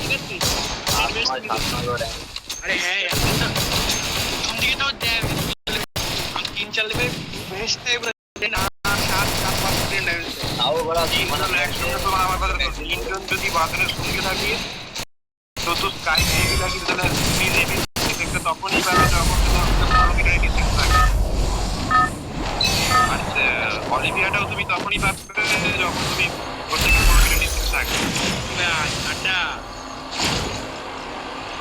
ঠিক আছে अरे है यार हम दिए तो हम 3-4 लेवल भेजते हैं ना 7-5 फ्रेंड है आओ बड़ा मतलब একসঙ্গে তো আমার কথা তিনজন যদি বাজারের সঙ্গে থাকি তো তো স্কাই নেভি লাগি তাহলে তুমি নেভি দেখতে তখনই পাবে যখন তোমার মিটারে ডিসটেন্স থাকে আর অলিভিয়াটাও তুমি তখনই পাবে যখন তুমি প্রত্যেকটা মিটারে ডিসটেন্স থাকে আড্ডা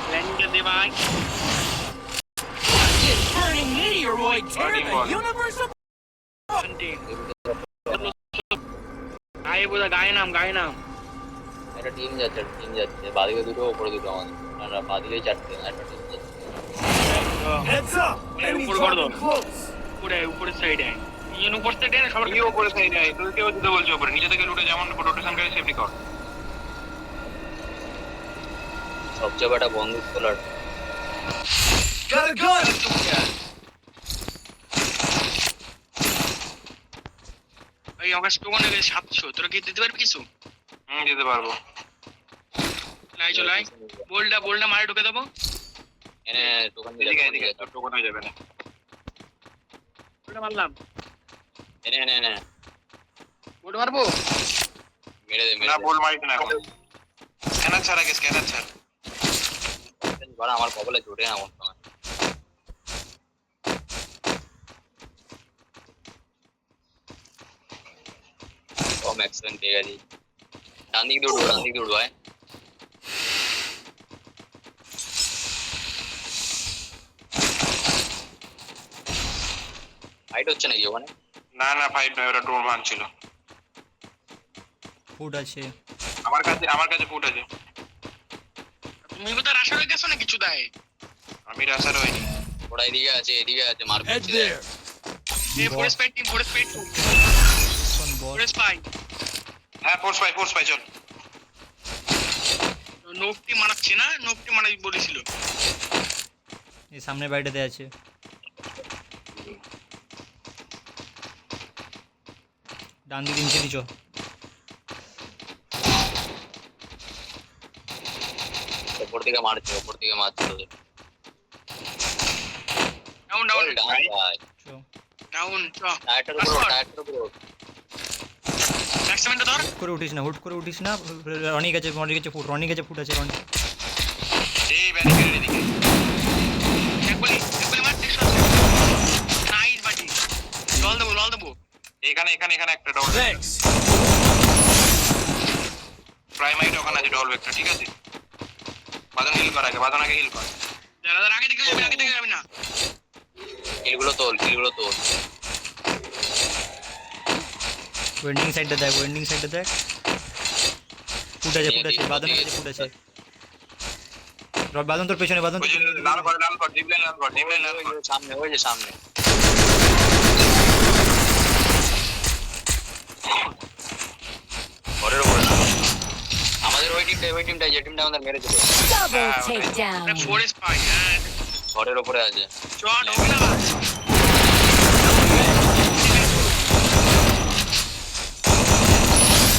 প্ল্যানিং দে ভাই Burning meteoroid tear the universe apart. গায়ে বোঝা গায়ে নাম একটা টিম যাচ্ছে বাদিকে দুটো উপরে দুটো আমাদের আমরা বাদিকে চারটে একটা টিম যাচ্ছে Heads up! Enemy উপর করে দাও dropping close. উপরের সাইডে ইন উপর সাইডে না সবার কি উপরের সাইডে আই তুই কেউ দিতে বলছো উপরে নিচে থেকে লুটে যেমন রোটেশন করে সেফটি কর সবচেয়ে বড় বন্দুক তোলার Got a gun! এই অগাস্ট কোনে গেছে 700 তোরা কি দিতে পারবি কিছু দিতে পারবো লাই চলাই বোল্ডা মারে ঢুকে দেবো এনে টোকেন দিয়ে এদিকে তোর টোকেন হয়ে যাবে না বোল্ডা মারলাম এনে বোল্ড মারবো মেরে দে না বোল্ড মারিস না এখন স্ক্যানার ছাড়া বড় আমার কবলে জুড়ে না মত ও ম্যাক্সিমাম পেয়ে গেছি ডান দিকে দৌড় ভাই ফাইট হচ্ছে নাকি ওখানে না ফাইট নয় ওরা ড্রোন মারছিল ফুড আছে আমার কাছে ফুট আছে তুমি তো রাশার হয়ে গেছো না কিছু দেয় আমি রাশার হইনি ওরা এদিকে আছে মার Head করছে there. এই ফোর্স ফাইট কোন বস ফোর্স ফাইট হ্যাঁ ফোর্স ফাইট চল নোকটি মারাচ্ছে না নোকটি মারাই বলেছিল এই সামনে বাড়িটাতে আছে ডান দিকে নিচে দিছো উপর থেকে মারছে তোদের ডাউন ভাই চো ডাউন টায়ারটার উপর ম্যাক্সিমামটা ধর হুট করে উঠিস না রনি গেছে ফুট আছে রনি এই ব্যারিকেডের এদিকে একগুলি মার ঠিক আছে নাইস বাটি লল দেবো এখানে একটা ডবল Thanks. প্রাইমারিটা ওখানে আছে ডবল একটা ঠিক আছে বাদন আগে হিল কর যারা আগে দিকে যাবি না কিলগুলো তোল ওয়েন্ডিং সাইডটা দেখ ফুট আছে বাদন আছে বাদন তোর পেছনে লাল কর ডিপ লাইন লাল কর সামনে ঘরের উপরে আমাদের ওই টিমটা যে টিমটা আমাদের মেরে দিল Double takedown. ফোরেস্ট পাই ঘরের উপরে আছে চট ওগলা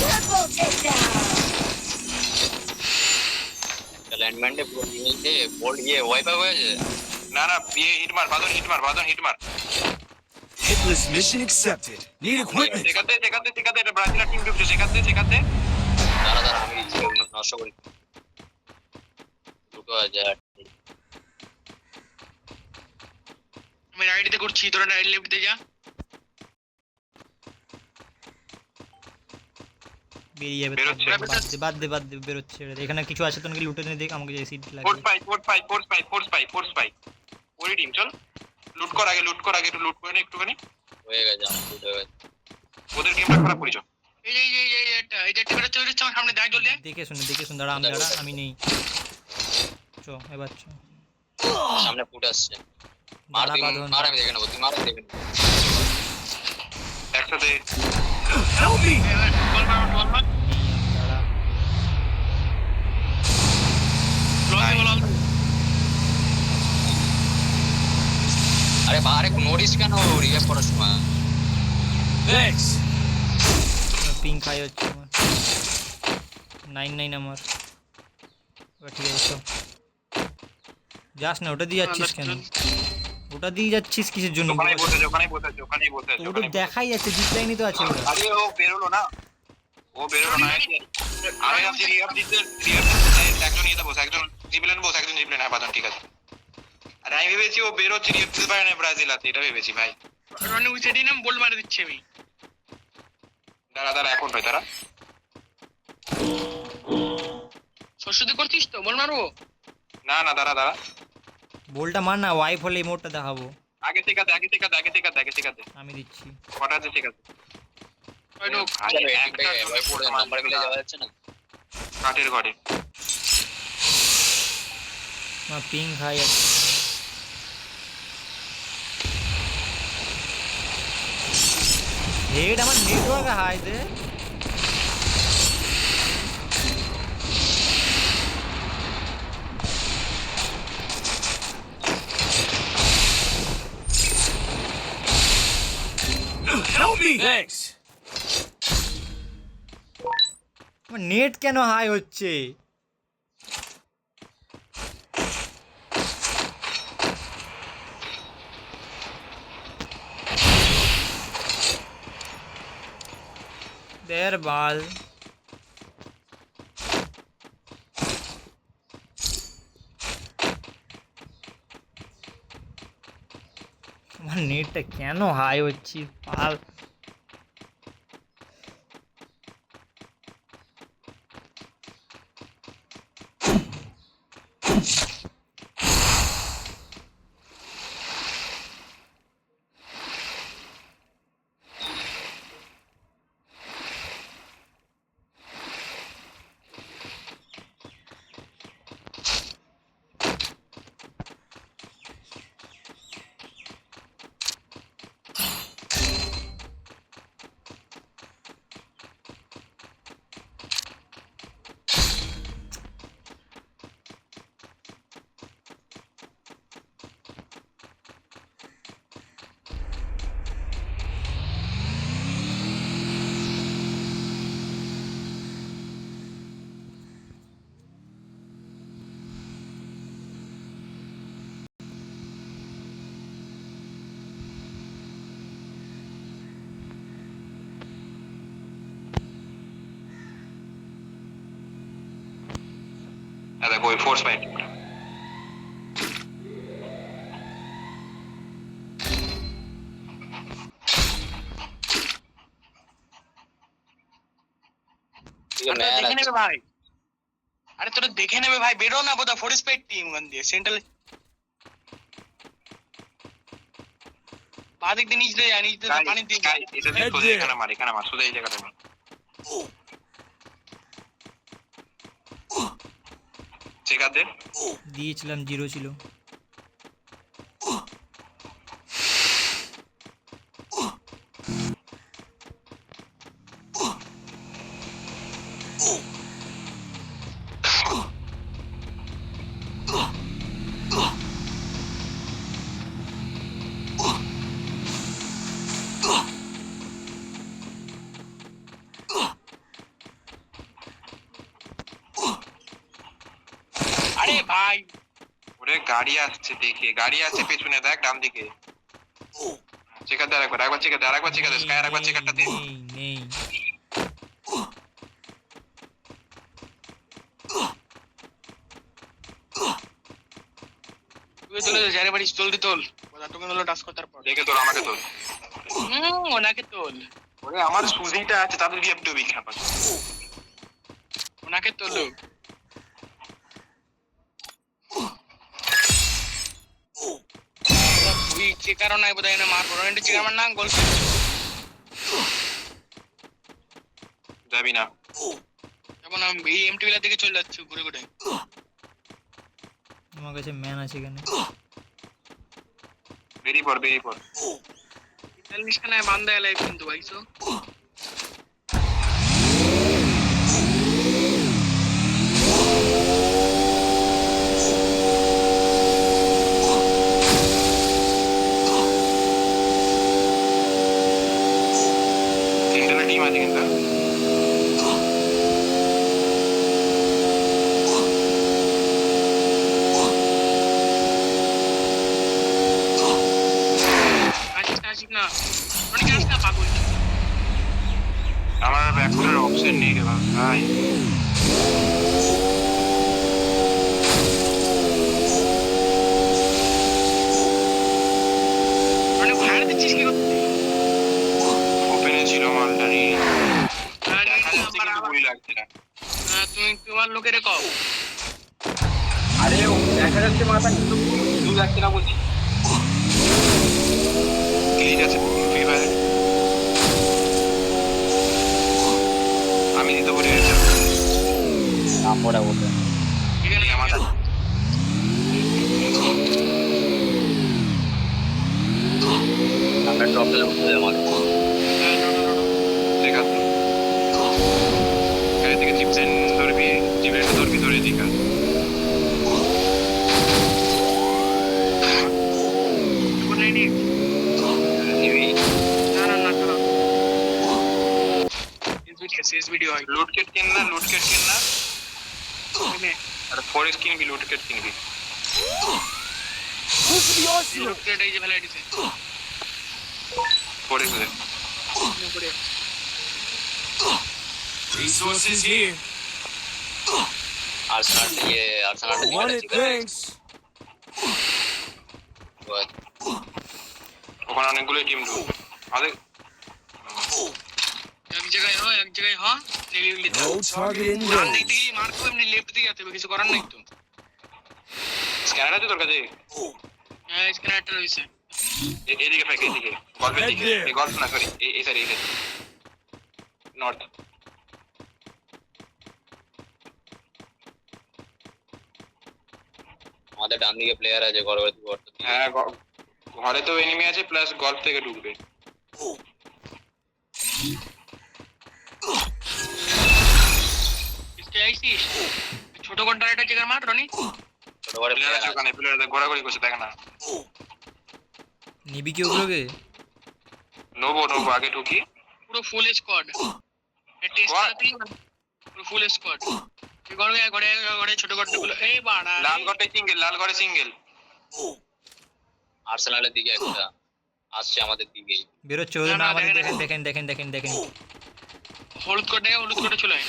Double takedown. ল্যান্ডম্যান্ডে পুরো নিচে বোল্ড ওয়াইপ আউট হয়েছে না হিট মার বাদন হিট মার Hitless mission accepted. Need equipment. শেখাতে এটা ব্রাজিলের টিম ঢুকছে শেখাতে দাঁড়া আমি নষ্ট করি দুটো আছে আমি রাইটে করছি তোরা রাইট লেফটে যা বেরিয়ে যাবে বাদ দে বেরোচ্ছে এখানে কিছু আছে তো নাকি লুটে নিয়ে দেখ আমাকে যে সিট লাগে ফোর্স পাই ওই টিম চল লুট কর আগে একটু লুট করে নে একটুখানি হয়ে গেছে আমার লুট হয়ে গেছে ওদের গেমটা খারাপ করিস এই যে টিমটা চলে যাচ্ছে আমার সামনে দেখ জলদি দেখে শুনে দাঁড়া আমি নেই চো এবার চো সামনে ফুট আসছে মার আমি দেখে নেবো তুই মার আমি দেখে নেবো একসাথে Help me. আরে বারে নোটিস কেন রিভাইভ করার সময় Thanks. পিং খাই হচ্ছে আমার 99 আমার ঠিক আছে তো যাস না, ওটা দিয়ে যাচ্ছিস কেন? ওটা দিয়ে যাচ্ছিস কিসের জন্য? ওখানেই বসে আছে, ওখানেই বসে আছে, ওখানেই বসে আছে, তো ওটা ওখানেই বসে আছে। দেখাই যাচ্ছে, জিপ লাইনই তো আছে ওটা। আরে ও বেরোলো না, ও বেরোলো না। আমি ভাবছি রিয়াব দিতে, একজন ইয়েতে বসে, একজন জিবলেন বসে, একজন জিবলেন। হ্যাঁ বাদন ঠিক আছে। আর আমি ভেবেছি ও বেরোচ্ছে রিয়াব দিতে পারে না ব্রাজিল আছে, এটা ভেবেছি ভাই। রনি উইচেডি নাম বল মারে দিচ্ছি আমি। দাঁড়া এখন নয়, দাঁড়া। সরস্বতী করছিস তো, বল মারবো। না দাঁড়া। বলটা মার না, ওয়াইফ হলে ইমোটটা দেখাবো। আগে শেখাতে। আমি দিচ্ছি। কটা আছে শেখাতে? ওই ঢোক। চলো একটা এবার পড়ে নাম্বার মিলে যাওয়া যাচ্ছে না। কাঠের ঘরে। আমার পিং খাই যাচ্ছে। হেড আমার নেটওয়ার্ক হাই দে। Help me! Thanks. আমার নেট কেন হাই হচ্ছে? देर बाल আমার নেটটা কেন হাই হচ্ছে বাল? দেখো ওই ফোর্স ফাইট। দেখে নেবে ভাই, আরে তোরা দেখে নেবে ভাই, বেরো না বোধা ফোর স্পাইড টিম গান দিয়ে সেন্ট্রাল বাদিক দিয়ে নিচ দিয়ে যায়, নিচ দিয়ে পানি দিয়ে যায়। এটা দিয়ে সোজা এখানে মার, সোজা এই জায়গাটা মার। শেখাতে দিয়েছিলাম, জিরো ছিল। আরে ভাই ওরে গাড়ি আসছে, দেখে গাড়ি আসছে পেছনে, দেখ ডান দিকে। চেকাতে আরেকবার চেকাতে, স্কাই আরেকবার চেকারটা দে। নেই তুই চলে যা, যারে বাড়ি জলদি তোল, বোধা তোকে হলো টাস্ক করার পর। দেখে তোর, আমাকে তোর। ওনাকে তোল, ওরে আমার সুজিটা আছে, তাদের কি একটু বিখ্যাত। ওনাকে তোলো। ওই চেকারও নাই বোধহয়, এনে মারবো রনি চেকার মার না, গোল যাবি না। এখন আমি এই এমটি ভিলা থেকে চলে যাচ্ছি ঘুরে ঘুরে। আমার কাছে ম্যান আছে এখানে। বেরিয়ে পড়। নিষ্কানায় বান্দা এলাই কিন্তু ভাইসো। টিম আছে কিন্তু। না রনি যাস না পাগল আমার ব্যাক করার অপশন নেই রে ভাই রনি ফায়ার দিচ্ছিস কি করতে ওপেনে ছিল মালটা রে আরে দেখা যাচ্ছে কিন্তু গুলি লাগছে না তুমি তোমার লোকেরে কও আরে ও দেখা যাচ্ছে মাথা কিন্তু গুলি লাগছে না বলছি ক্লিক আছে ফ্রি ফায়ার আমি দিতে পারি নাম্বারটা বলতে এখানে মাথা আমরা ড্রপ দিলে বলতে আমার দেখা এখান থেকে চিপসেন ধরবি জিবেট ধরবি ধরে দেখা কোন আইডি না না না না এস ভিডিও হয় লুট কেট কিন না আর ফরেক্স কিনবি লুট কেট কিনবি লোকের এই যে ফেলে দিছে ফরেক্স এ উপরে Resources here. আর্সেনালটা Wanted, thanks. ওখানে অনেকগুলো টিম ঢুকবে আমাদের এক জায়গায় হ নেলি No target in ডান দিক range. থেকে মার্ক করে এমনি লেফট দিকে যেতে হবে কিছু করার নাই তো স্ক্যানার আছে তোর কাছে হ্যাঁ স্ক্যানারটা রয়েছে এদিকে ফেক এদিকে গল্পের দিকে এই গল্প না সরি এই সাইড নর্থ আমাদের ডান দিকে প্লেয়ার আছে গড়গড় হ্যাঁ ঘরে তো এনিমি আছে প্লাস গল্প থেকে ঢুকবে इसके आईसीस ছোট কন্ট্রাক্টর জায়গা মার রনি ছোট বড় প্লেয়ার আছে ওখানে প্লেয়ার ঘোরাঘুরি করছে দেখ না নিবি কি ওগুলোকে নোবো আগে ঢুকি পুরো ফুল স্কোয়াড টেস্ট করতে পুরো ফুল স্কোয়াড ঘরে ছোট কন্ট্রাক্টগুলো এই বাড়া লাল ঘরে সিঙ্গেল আর্সেনালের দিকে একটা আসছে আমাদের দিকেই বেরোচ্ছে ওদের না আমাদের দেখেন হলুদ কোটে চলে আয়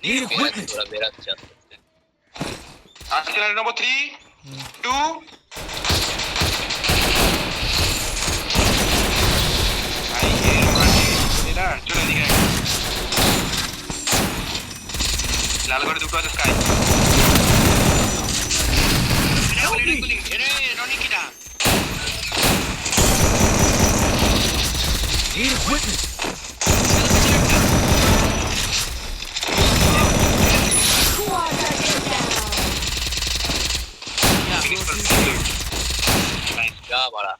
Need equipment. ওরা বেরাচ্ছে আস্তে আস্তে আর্সেনাল নম্বর 3 2 আই কে মাটি এটা চলে দিকে লাল ঘরে দুটো আছে স্কাই এরে রনি কিডা Need equipment. Quadra get down. যা বাড়া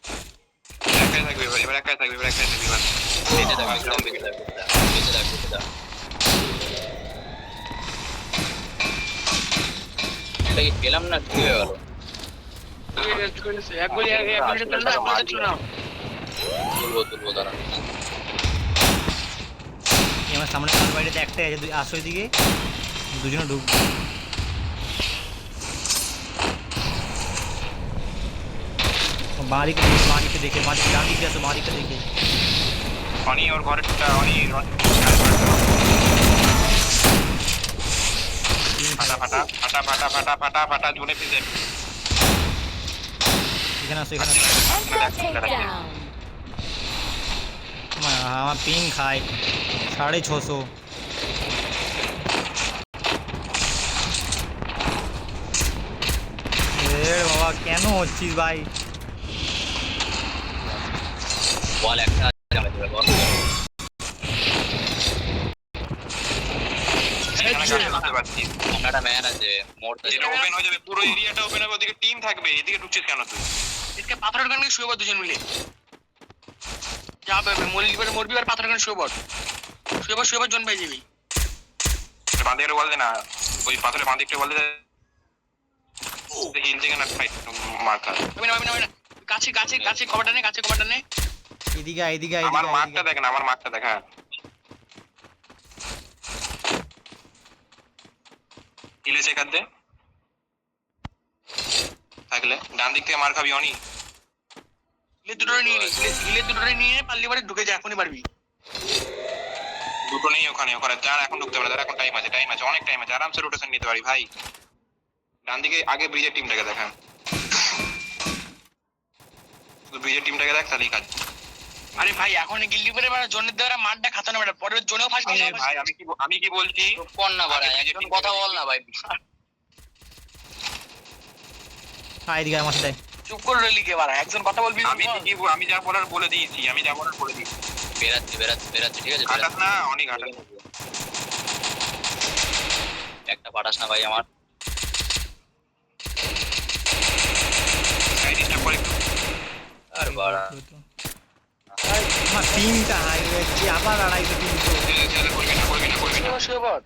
একাই থাকবে এবার বেঁচে থাক এটা কি পেলাম না কি হয়ে গেল এক গুলি চল না তুলবো দাঁড়া এই আমার সামনে কার বাড়িতে একটাই আছে দুই আসো দিকে দুজনে ঢুকবে বাড়িতে দেখে ডান দিকে আসো বাড়িতে দেখে অনি ওর ঘরেরটা অনি ফাটা জুনে পিছে এখানে আসো Triple takedown. আমার পিং খায় 650 বাবা কেন হচ্ছিস ভাই বল একটা যাবে বল একটা ম্যান আছে মোড়তে এটা ওপেন হয়ে যাবে পুরো এরিয়াটা ওপেন হবে ওদিকে টিম থাকবে এদিকে ঢুকছিস কেন তুই इसके पाथर गन के शुभ दुजन मिले जा बे मोरबी और पाथर गन शुभ जन भाई जीबी বাঁধে বল দে না ওই পাথরে বাঁধে একটু বল দে হিল থেকে না ফাইট মার্কার আমি না গাছে কভারটা নে এদিকে আমার মার্কটা দেখ না আমার মার্কটা দেখা হিলে চেক দে থাকলে ডান দিক থেকে মার খাবি অনি হিলের দুটোরে নিয়ে পারলি বারে ঢুকে যা, এখনই পারবি। দুটো নেই ওখানে, ওখানে যার এখন ঢুকতে পারে, তার এখন টাইম আছে, অনেক টাইম আছে, আরামসে রোটেশন নিতে পারি ভাই। ডান দিকে আগে ব্রিজের টিমটাকে দেখান, ব্রিজের টিমটাকে দেখ, তাহলেই কাজ। আরে ভাই এখন গিল্লি করে বারে জোনের দেওয়ার মারটা খাতানো বারে, পরের জোনেও ফার্স্ট আরে ভাই আমি কি বলছি, কোন না বাড়া, একজন কথা বল না ভাই। হ্যাঁ এদিকে আমার সাথে চুপ করে রইলি কে বাড়া, একজন কথা বলবি। আমি যা বলার বলে দিয়েছি, বেরাচ্ছে ঠিক আছে, হাঁটাস না অনেক হাঁটাস। একটা পাঠাস না ভাই আমার। সাইড স্ট্যাপ করে একটু। আর বাড়া আমার টিমটা হাই কি আবার আড়াইশো তিনশো করবি না। শুয়ে পড়।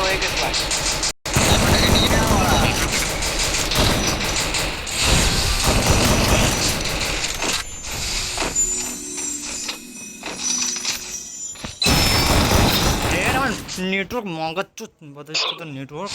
হয়ে গেছে ভাই। Network মগাচ্ছ network